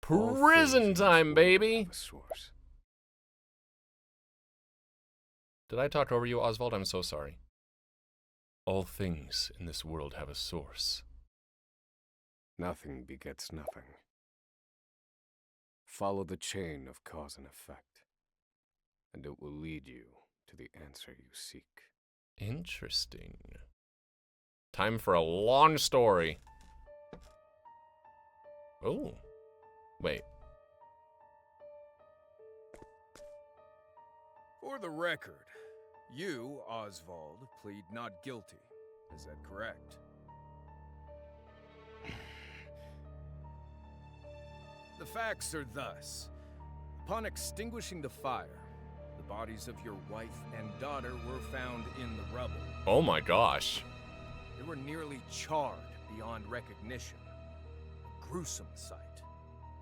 Prison time, baby! Have a source. Did I talk over you, Oswald? I'm so sorry. All things in this world have a source. Nothing begets nothing. Follow the chain of cause and effect, and it will lead you to the answer you seek. Interesting. Time for a long story. Oh. Wait. For the record, you, Oswald, plead not guilty. Is that correct? The facts are thus. Upon extinguishing the fire, the bodies of your wife and daughter were found in the rubble. Oh my gosh. They were nearly charred beyond recognition. A gruesome sight.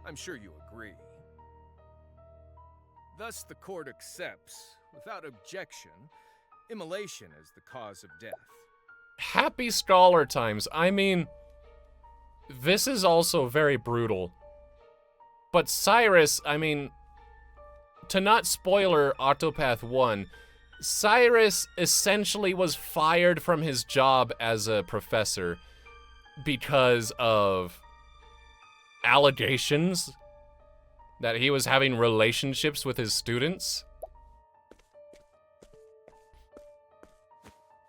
I'm sure you agree. Thus, the court accepts, without objection, immolation as the cause of death. Happy scholar times. I mean, this is also very brutal. But Cyrus, I mean, to not spoiler Octopath 1, Cyrus essentially was fired from his job as a professor because of allegations that he was having relationships with his students.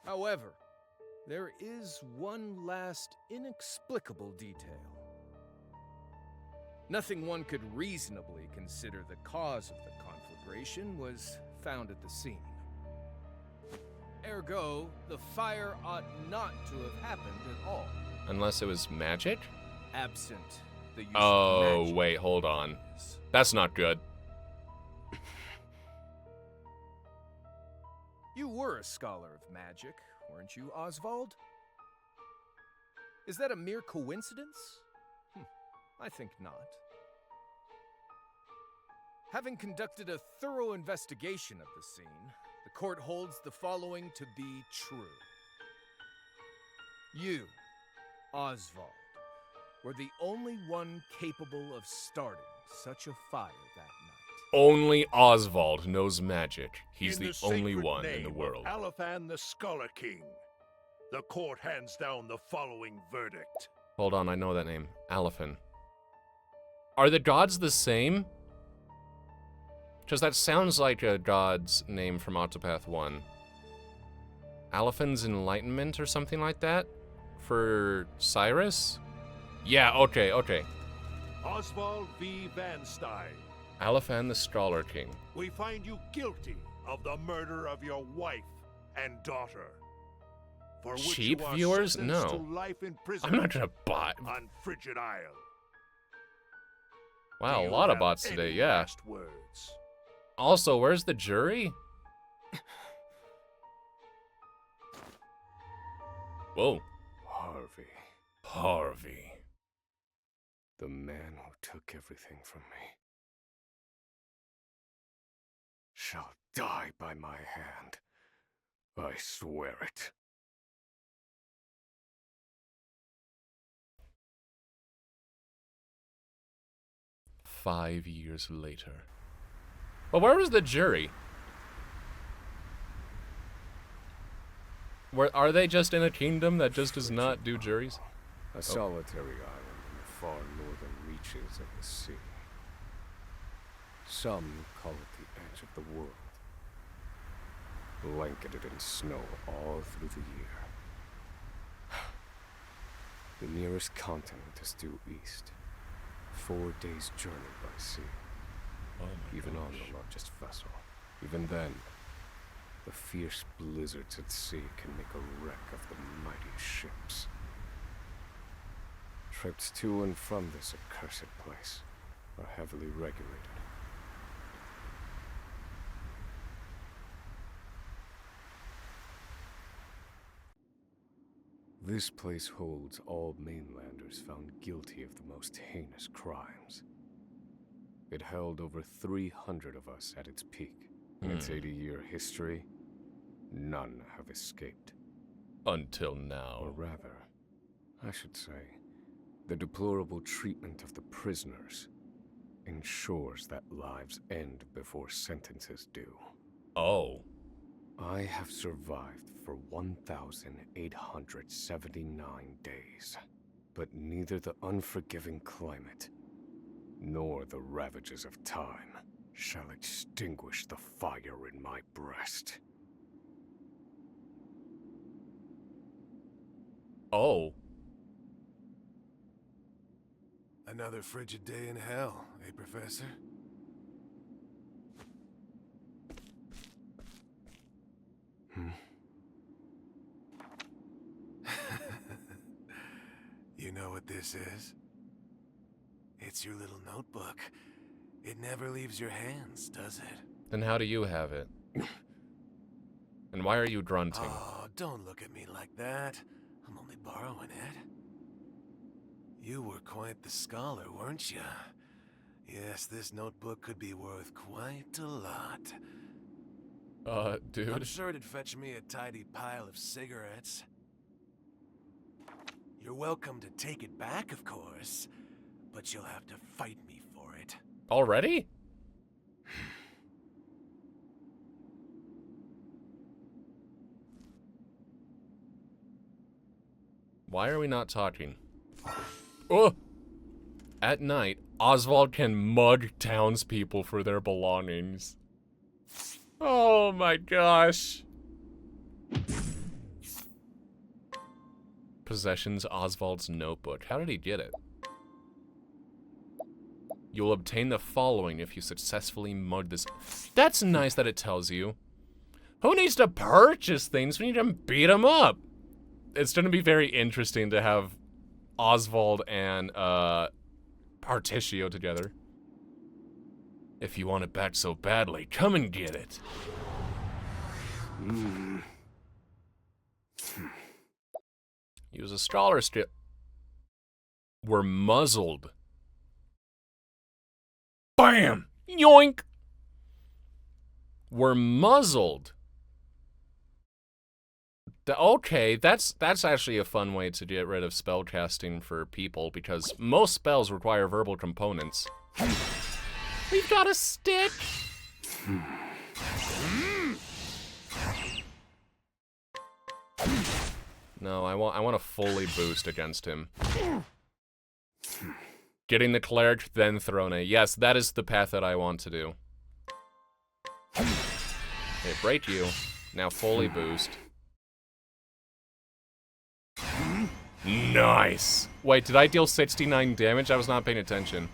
However, there is one last inexplicable detail. Nothing one could reasonably consider the cause of the conflagration was found at the scene. Ergo, the fire ought not to have happened at all. Unless it was magic? Absent the use of Oh, magic. wait, hold on. That's not good. You were a scholar of magic, weren't you, Oswald? Is that a mere coincidence? I think not. Having conducted a thorough investigation of the scene, the court holds the following to be true. You, Oswald, were the only one capable of starting such a fire that night. Only Oswald knows magic. He's In the only sacred one in the name world. of Alephan the Scholar King, the court hands down the following verdict. Hold on, I know that name. Alephan. Are the gods the same? Because that sounds like a god's name from Octopath 1. Alephan's Enlightenment or something like that? For Cyrus? Yeah, okay. Oswald V. Van Stein, Alephan the Scholar King. we find you guilty of the murder of your wife and daughter. For which Cheap you are viewers? sentenced No. to life I'm imprisonment not gonna bot. on Frigid Isle. Wow, Do a you lot of have bots any today, yeah. last words? Also, where's the jury? Whoa. Harvey. The man who took everything from me, shall die by my hand. I swear it. "5 years later." Well, where was the jury? Are they just in a kingdom that just does not do juries? A solitary island in the far northern reaches of the sea. Some call it the edge of the world. Blanketed in snow all through the year. The nearest continent is due east. 4 days' journey by sea. Oh my Even on the largest vessel. Even then, the fierce blizzards at sea can make a wreck of the mighty ships. Trips to and from this accursed place are heavily regulated. This place holds all mainlanders found guilty of the most heinous crimes. It held over 300 of us at its peak. In its 80-year history, none have escaped. Until Or now. rather, I should say, the deplorable treatment of the prisoners ensures that lives end before sentences do. Oh. I have survived for 1,879 days, but neither the unforgiving climate nor the ravages of time shall extinguish the fire in my breast. Oh. Another frigid day in hell, eh, Professor? You know what this is? It's your little notebook. It never leaves your hands, does it? Then how do you have it? And why are you grunting? Oh, don't look at me like that. I'm only borrowing it. You were quite the scholar, weren't you? Yes, this notebook could be worth quite a lot. Dude. I'm sure it'd fetch me a tidy pile of cigarettes. You're welcome to take it back, of course, but you'll have to fight me for it. Already? Why are we not talking? Oh! At night, Oswald can mug townspeople for their belongings. Oh my gosh. Possessions, Oswald's notebook. How did he get it? You'll obtain the following if you successfully mug this. That's nice that it tells you. Who needs to purchase things when you can beat them up? It's going to be very interesting to have Oswald and Particio together. If you want it back so badly, come and get it. Use a scholar strip. We're muzzled. Bam! Yoink! We're muzzled. Okay, that's actually a fun way to get rid of spellcasting for people, because most spells require verbal components. We've got a stick! No, I want to fully boost against him. Getting the cleric, then Throne. Yes, that is the path that I want to do. Okay, break you. Now fully boost. Nice! Wait, did I deal 69 damage? I was not paying attention.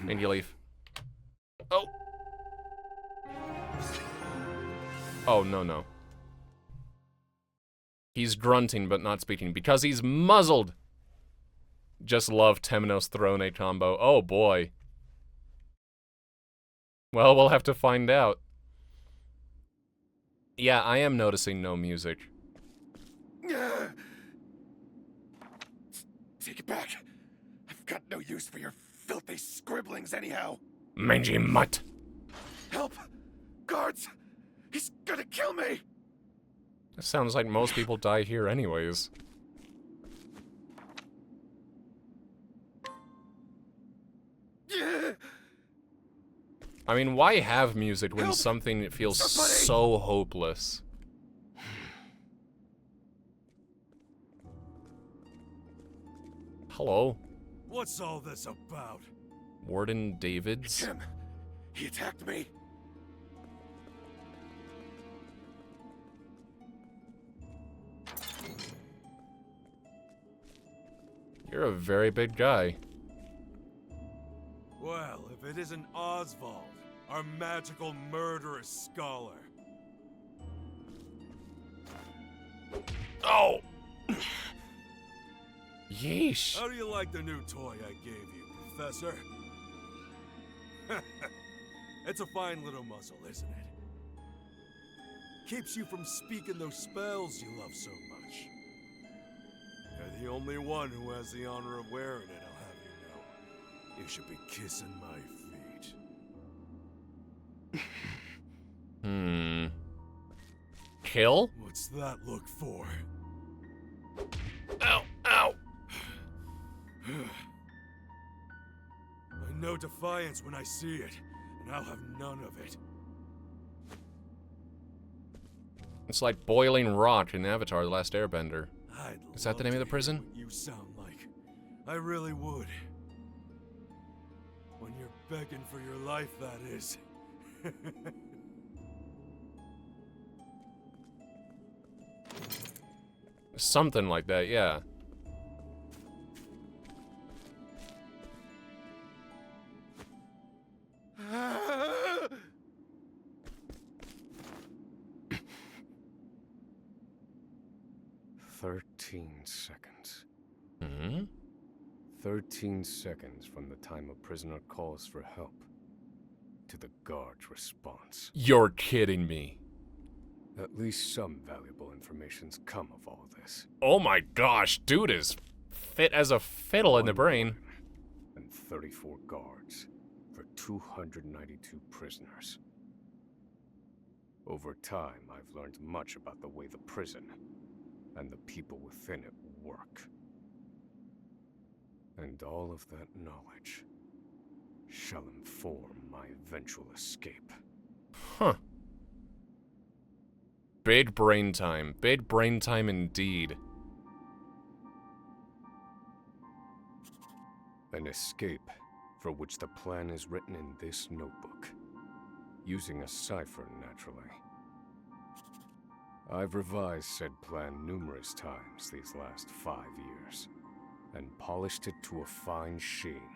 And you leave. Oh! Oh, no. He's grunting but not speaking because he's muzzled! Just love Temnos Throne combo. Oh boy. Well, we'll have to find out. Yeah, I am noticing no music. Take it back. I've got no use for your filthy scribblings anyhow. Mangy mutt. Help! Guards! He's gonna kill me! It sounds like most people die here anyways. I mean, why have music when something feels so hopeless? Hello? What's all this about? Warden Davids? Him. He attacked me. You're a very big guy. Well, if it isn't Oswald, our magical murderous scholar. Oh! Yeesh. How do you like the new toy I gave you, Professor? It's a fine little muzzle, isn't it? Keeps you from speaking those spells you love so much. You're the only one who has the honor of wearing it, I'll have you know. You should be kissing my feet. Kill? What's that look for? Ow, ow. I know defiance when I see it, and I'll have none of it. It's like boiling rock in Avatar: The Last Airbender. I'd Is that the love name of to the prison? hear what you sound like. I really would. When you're begging for your life, that is. Something like that, yeah. Ah! 13 seconds. Hmm? 13 seconds from the time a prisoner calls for help to the guard's response. You're kidding me. At least some valuable information's come of all this. Oh my gosh, dude is fit as a fiddle in the brain. And 34 guards for 292 prisoners. Over time, I've learned much about the way the prison and the people within it work. And all of that knowledge shall inform my eventual escape. Huh. Big brain time. Big brain time indeed. An escape for which the plan is written in this notebook, using a cipher, naturally. I've revised said plan numerous times these last 5 years, and polished it to a fine sheen.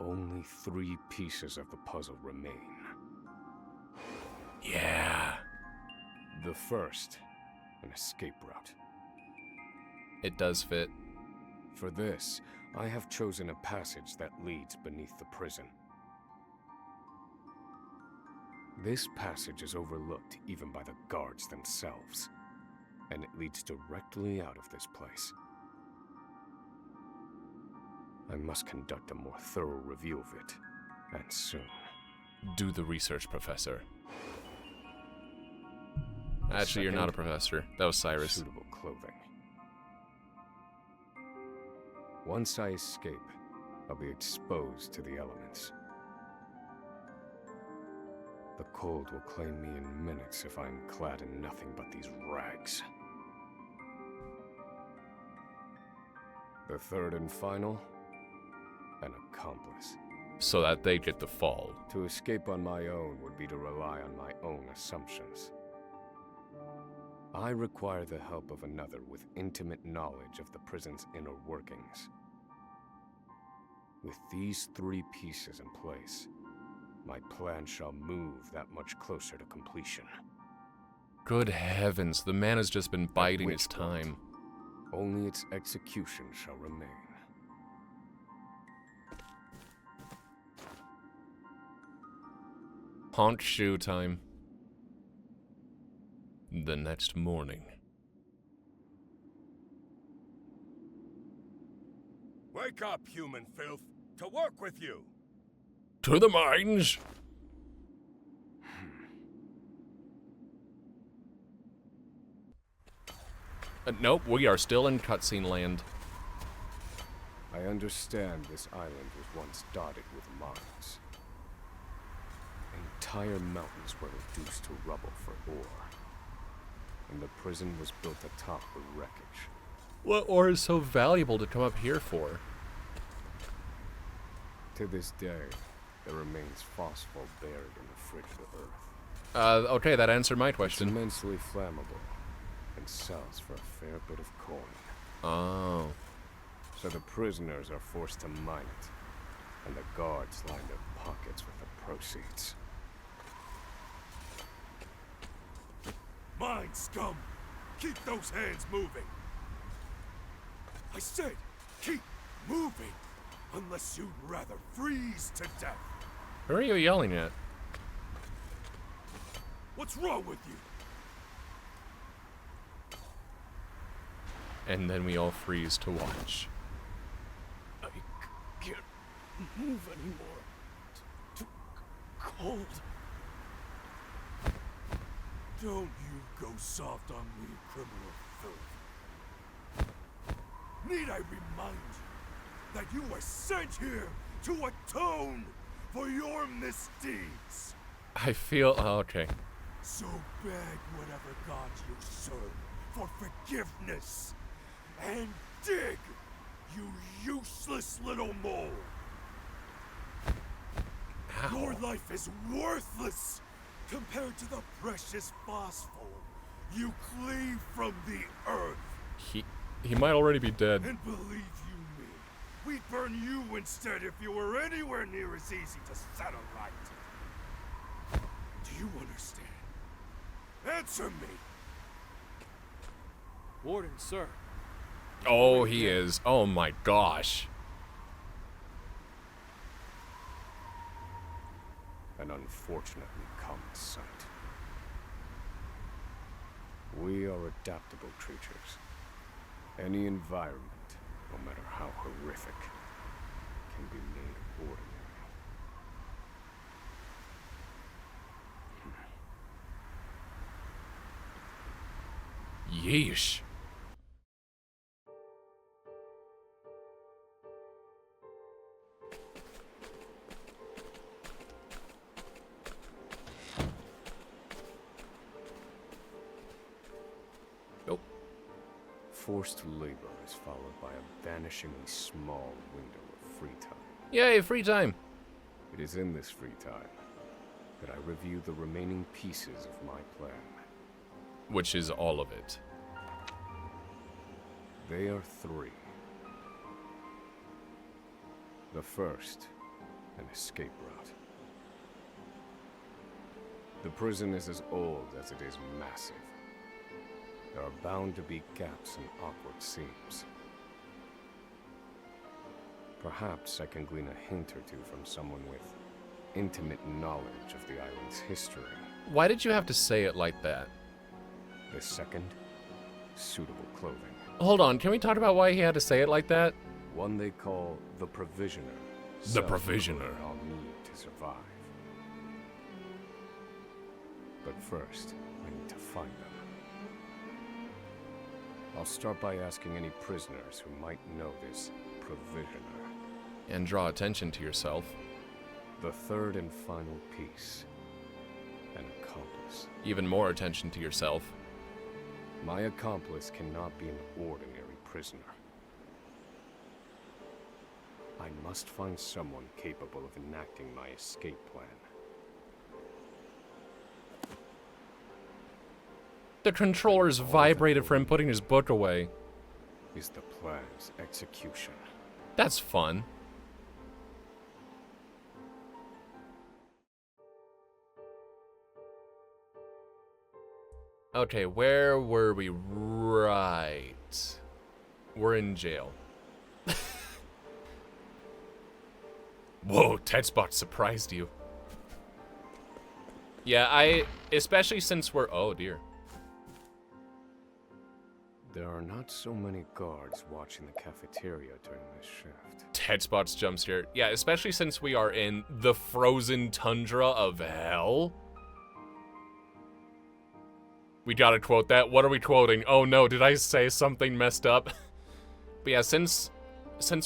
Only 3 pieces of the puzzle remain. Yeah. The first, an escape route. It does fit. For this, I have chosen a passage that leads beneath the prison. This passage is overlooked even by the guards themselves, and it leads directly out of this place. I must conduct a more thorough review of it, and soon. Do the research, Professor. Actually, you're not a professor. That was Cyrus. Suitable clothing. Once I escape, I'll be exposed to the elements. The cold will claim me in minutes if I'm clad in nothing but these rags. The third and final, an accomplice. So that they get the fall. To escape on my own would be to rely on my own assumptions. I require the help of another with intimate knowledge of the prison's inner workings. With these 3 pieces in place, my plan shall move that much closer to completion. Good heavens, the man has just been biding which his time. Only its execution shall remain. Honk shoe time. The next morning. Wake up, human filth! To work with you! To the mines! Nope, we are still in cutscene land. I understand this island was once dotted with mines. Entire mountains were reduced to rubble for ore. And the prison was built atop the wreckage. What ore is so valuable to come up here for? To this day, there remains phosphor buried in the frigid earth. Okay, that answered my It's question. immensely flammable and sells for a fair bit of coin. Oh. So the prisoners are forced to mine it, and the guards line their pockets with the proceeds. Mine, scum! Keep those hands moving! I said, keep moving! Unless you'd rather freeze to death! Who are you yelling at? What's wrong with you? And then we all freeze to watch. I can't move anymore. Too cold. Don't you go soft on me, criminal filth. Need I remind you that you were sent here to atone for your misdeeds? I feel... Oh, okay. So beg whatever god you serve for forgiveness. And dig, you useless little mole. Ow. Your life is worthless compared to the precious phosphor you cleave from the earth. He might already be dead. And believe you me, we'd burn you instead if you were anywhere near as easy to set alight. Do you understand? Answer me! Warden, sir. Oh, he is. Oh my gosh. An unfortunately common sight. We are adaptable creatures. Any environment, no matter how horrific, can be made ordinary. Yeesh. Nope. Forced labor is followed by a vanishingly small window of free time. Yay, free time. It is in this free time that I review the remaining pieces of my plan. Which is all of it. They are three. The first, an escape route. The prison is as old as it is massive. There are bound to be gaps and awkward seams. Perhaps I can glean a hint or two from someone with intimate knowledge of the island's history. Why did you have to say it like that? The second, suitable clothing. Hold on, can we talk about why he had to say it like that? One they call the Provisioner. The Provisioner. I'll need to survive. But first, I need to find them. I'll start by asking any prisoners who might know this Provisioner. And draw attention to yourself. The third and final piece, an accomplice. Even more attention to yourself. My accomplice cannot be an ordinary prisoner. I must find someone capable of enacting my escape plan. The controllers vibrated for him putting his book away. Is the plan's execution. That's fun. Okay, where were we? Right. We're in jail. Whoa, Tetspot surprised you. Yeah, especially since we're, oh dear. There are not so many guards watching the cafeteria during this shift. Tetspot's jump scare. Yeah, especially since we are in the frozen tundra of hell. We gotta quote that. What are we quoting? Oh no, did I say something messed up? But yeah, since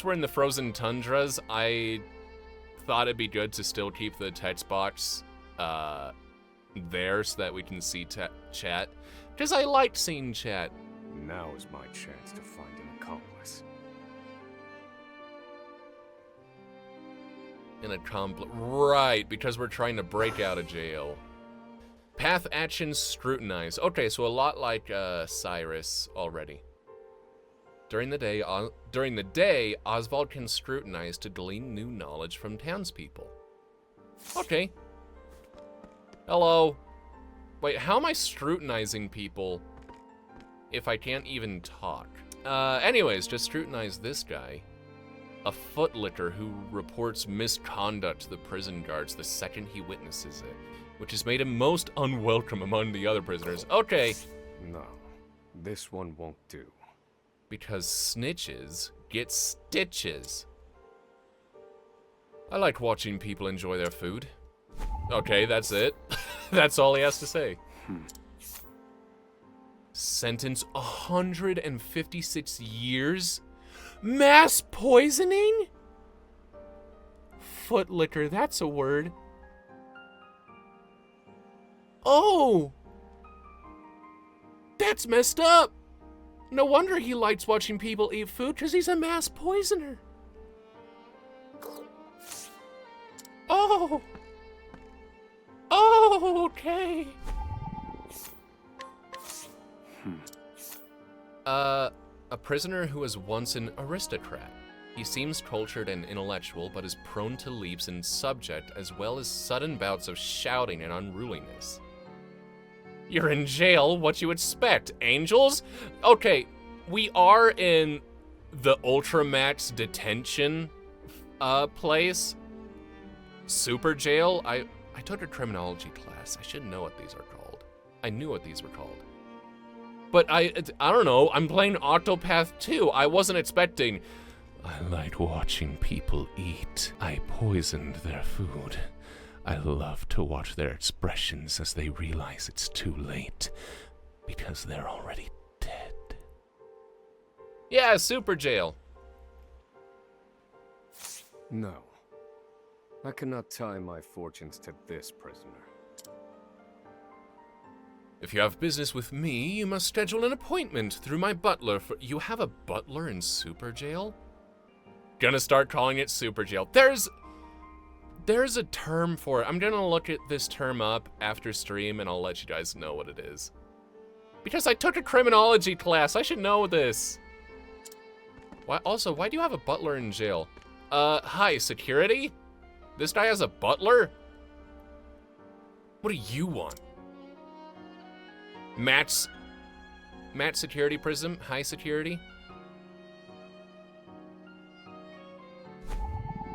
we're in the frozen tundras, I thought it'd be good to still keep the text box there so that we can see chat. Because I liked seeing chat. Now is my chance to find an accomplice. Right, because we're trying to break out of jail. Path actions scrutinized. Okay, so a lot like Cyrus already. During the day, Oswald can scrutinize to glean new knowledge from townspeople. Okay. Hello. Wait, how am I scrutinizing people if I can't even talk? Anyways, just scrutinize this guy. A footlicker who reports misconduct to the prison guards the second he witnesses it, which has made him most unwelcome among the other prisoners. Okay. No, this one won't do. Because snitches get stitches. I like watching people enjoy their food. Okay, that's it. That's all he has to say. Sentence 156 years? Mass poisoning? Foot liquor, that's a word. Oh! That's messed up! No wonder he likes watching people eat food, because he's a mass poisoner. Oh! Oh, okay. A prisoner who was once an aristocrat. He seems cultured and intellectual, but is prone to leaps and subject, as well as sudden bouts of shouting and unruliness. You're in jail, what you expect, angels? Okay, we are in the Ultramax detention place. Super jail? I took a criminology class. I should know what these are called. I knew what these were called. But I don't know, I'm playing Octopath 2. I wasn't expecting... I like watching people eat. I poisoned their food. I love to watch their expressions as they realize it's too late, because they're already dead. Yeah, super jail. No. I cannot tie my fortunes to this prisoner. If you have business with me, you must schedule an appointment through my butler for... You have a butler in super jail? Gonna start calling it super jail. There's a term for it. I'm gonna look at this term up after stream and I'll let you guys know what it is. Because I took a criminology class, I should know this. Why do you have a butler in jail? Hi, security? This guy has a butler? What do you want? Matt's security prism, high security?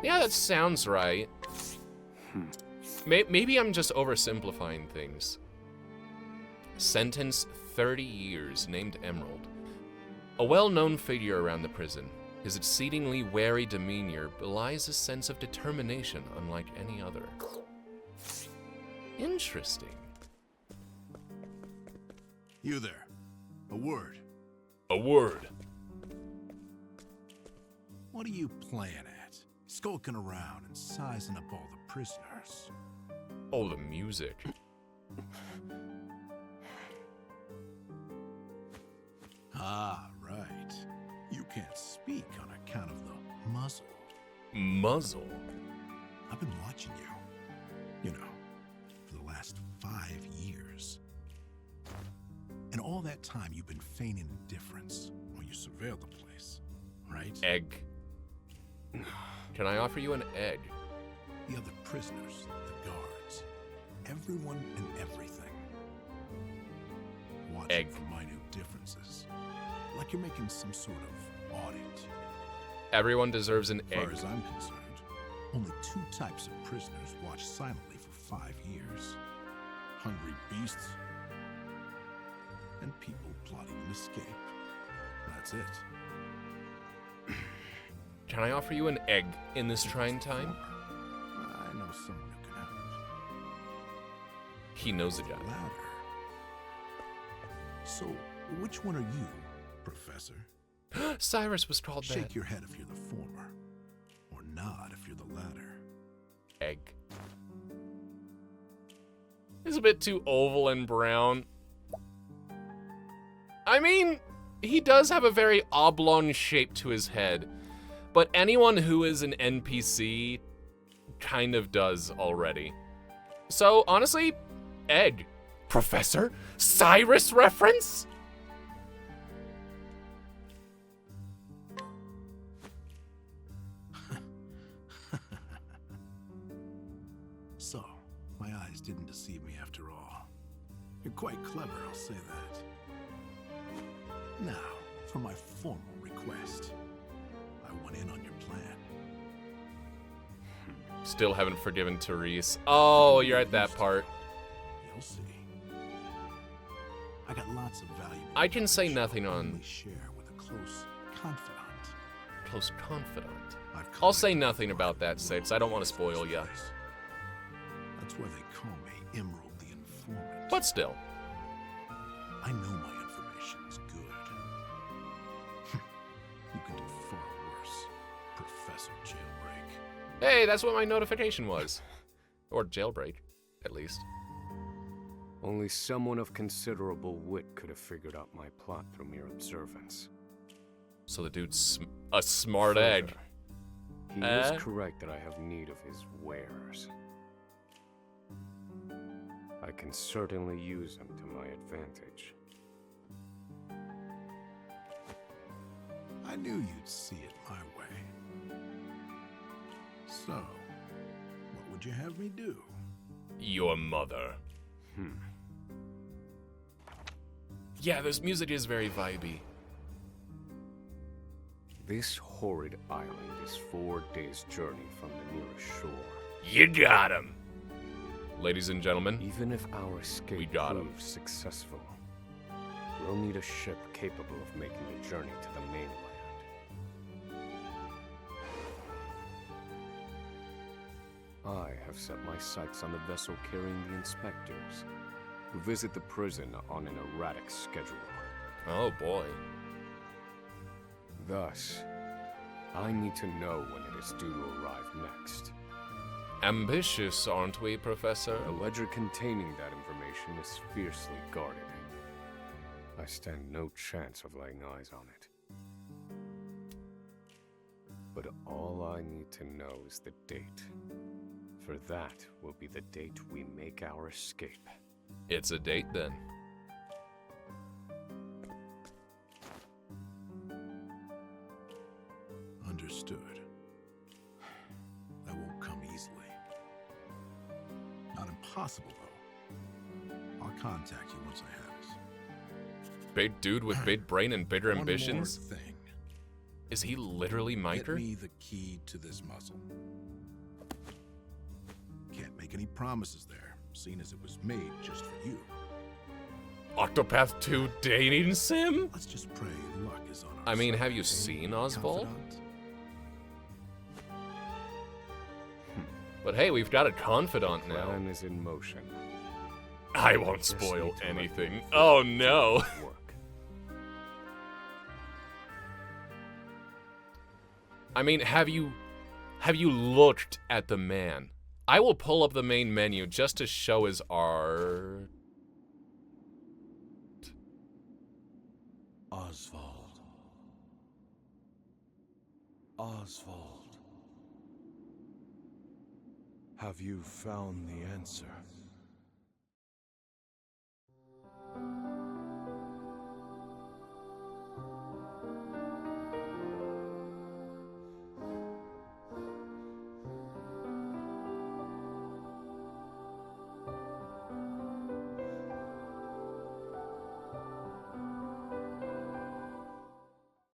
Yeah, that sounds right. Maybe I'm just oversimplifying things. Sentence 30 years, named Emerald. A well-known figure around the prison. His exceedingly wary demeanor belies a sense of determination unlike any other. Interesting. You there. A word. A word. What are you playing at? Skulking around and sizing up all the prisoners. Oh, the music. Ah, right. You can't speak on account of the muzzle. Muzzle? I've been watching you. You know, for the last 5 years. And all that time you've been feigning indifference while you surveil the place, right? Egg. Can I offer you an egg? The other prisoners, the guards, everyone and everything. Watching Egg. for minute differences. Like you're making some sort of audit. Everyone deserves an As egg. far as I'm concerned, only 2 types of prisoners watch silently for 5 years. Hungry beasts and people plotting an escape. That's it. Can I offer you an egg in this trying time? I know someone who can help. He knows a guy. Ladder. So, which one are you, Professor? Cyrus was called Shake that. your head if you're the former, or nod if you're the latter. Egg. It's a bit too oval and brown. I mean, he does have a very oblong shape to his head, but anyone who is an NPC kind of does already. So, honestly, egg. Professor? Cyrus reference? So, my eyes didn't deceive me after all. You're quite clever, I'll say that. Now, for my formal request. I want in on your plan. Still haven't forgiven Therese. Oh, you're at that part. You'll see. I got lots of valuable I can say information nothing I'll on only share with a close confidant. close confidant. I've I'll say collected nothing about that, Six. I don't want to spoil ya. That's why they call me Emerald the Informant. But still. I know my information's good. You can do far Hey, that's what my notification was. Or jailbreak, at least. Only someone of considerable wit could have figured out my plot through mere observance. So the dude's a smart egg. He is correct that I have need of his wares. I can certainly use them to my advantage. I knew you'd see it my way. So, what would you have me do? Your mother. Yeah, this music is very vibey. This horrid island is 4 days' journey from the nearest shore. You got him. Ladies and gentlemen, Even if our We escape got him. proves successful, we'll need a ship capable of making the journey to the mainland. I have set my sights on the vessel carrying the inspectors, who visit the prison on an erratic schedule. oh boy. Thus, I need to know when it is due to arrive next. Ambitious, aren't we, Professor? The ledger containing that information is fiercely guarded. I stand no chance of laying eyes on it. But all I need to know is the date. For that will be the date we make our escape. It's a date then. Understood. That won't come easily. Not impossible, though. I'll contact you once I have it. Big dude with big brain and bigger One ambitions. more thing. Is he literally Get Miter? me the key to this muzzle. Can't make any promises there, seeing as it was made just for you. Octopath 2 dating sim? Let's just pray luck is on our I mean, side, have you okay, seen Oswald? confidant? But hey, we've got a confidant now. Plan is in motion. I won't Just spoil need to let anything. them Oh finish no. work. I mean, have you looked at the man? I will pull up the main menu just to show his art. Oswald. Oswald. Have you found the answer?